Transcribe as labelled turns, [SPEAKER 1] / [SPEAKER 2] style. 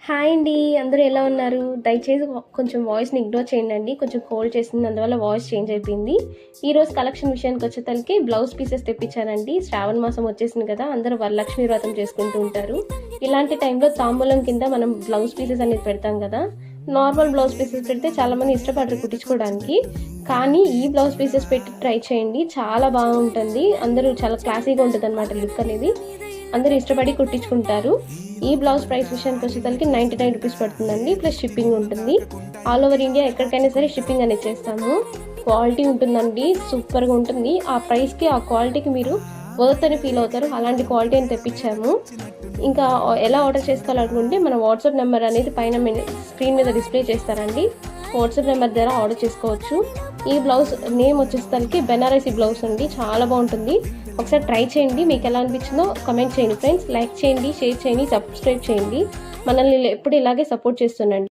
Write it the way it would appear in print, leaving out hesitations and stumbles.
[SPEAKER 1] Hi అండి. అందరూ ఎలా ఉన్నారు? దయచేసి కొంచెం వాయిస్‌ని ఇగ్నోర్ చేయండండి. కొంచెం కోల్డ్ చేసింది. అందువల్ల వాయిస్ చేంజ్ అయిపోయింది. ఈరోజు కలెక్షన్ విషయానికొచ్చేసరికి బ్లౌజ్ పీసెస్ తెప్పించానండి. శ్రావణ మాసం వచ్చేసింది కదా! అందరూ వరలక్ష్మి వ్రతం చేసుకుంటూ ఉంటారు. ఇలాంటి టైంలో తాంబూలం కింద మనం బ్లౌజ్ పీసెస్ అనేది పెడతాం కదా! నార్మల్ బ్లౌజ్ పీసెస్ పెడితే చాలామంది ఇష్టపడరు కుట్టించుకోవడానికి. కానీ ఈ బ్లౌజ్ పీసెస్ పెట్టి ట్రై చేయండి. చాలా బాగుంటుంది. అందరూ చాలా క్లాసీగా ఉంటుందన్నమాట లుక్ అనేది. అందరూ ఇష్టపడి కుట్టించుకుంటారు. ఈ బ్లౌజ్ ప్రైస్ విషయానికి వచ్చేసరికి 99 రూపీస్ పడుతుందండి. ప్లస్ షిప్పింగ్ ఉంటుంది. ఆల్ ఓవర్ ఇండియా ఎక్కడికైనా సరే షిప్పింగ్ అనేది చేస్తాము. క్వాలిటీ ఉంటుందండి, సూపర్గా ఉంటుంది. ఆ ప్రైస్కి ఆ క్వాలిటీకి మీరు వర్త్ అని ఫీల్ అవుతారు. అలాంటి క్వాలిటీ అని తెప్పించాము. ఇంకా ఎలా ఆర్డర్ చేసుకోవాలనుకుంటే మన వాట్సాప్ నెంబర్ అనేది పైన స్క్రీన్ మీద డిస్ప్లే చేస్తారండి. వాట్సాప్ నెంబర్ ద్వారా ఆర్డర్ చేసుకోవచ్చు. ఈ బ్లౌజ్ నేమ్ వచ్చేసరికి బెనారసీ బ్లౌజ్ అండి. చాలా బాగుంటుంది. ఒకసారి ట్రై చేయండి. మీకు ఎలా అనిపించిందో కమెంట్ చేయండి ఫ్రెండ్స్. లైక్ చేయండి, షేర్ చేయండి, సబ్స్క్రైబ్ చేయండి. మనల్ని ఎప్పుడు ఇలాగే సపోర్ట్ చేస్తుండండి.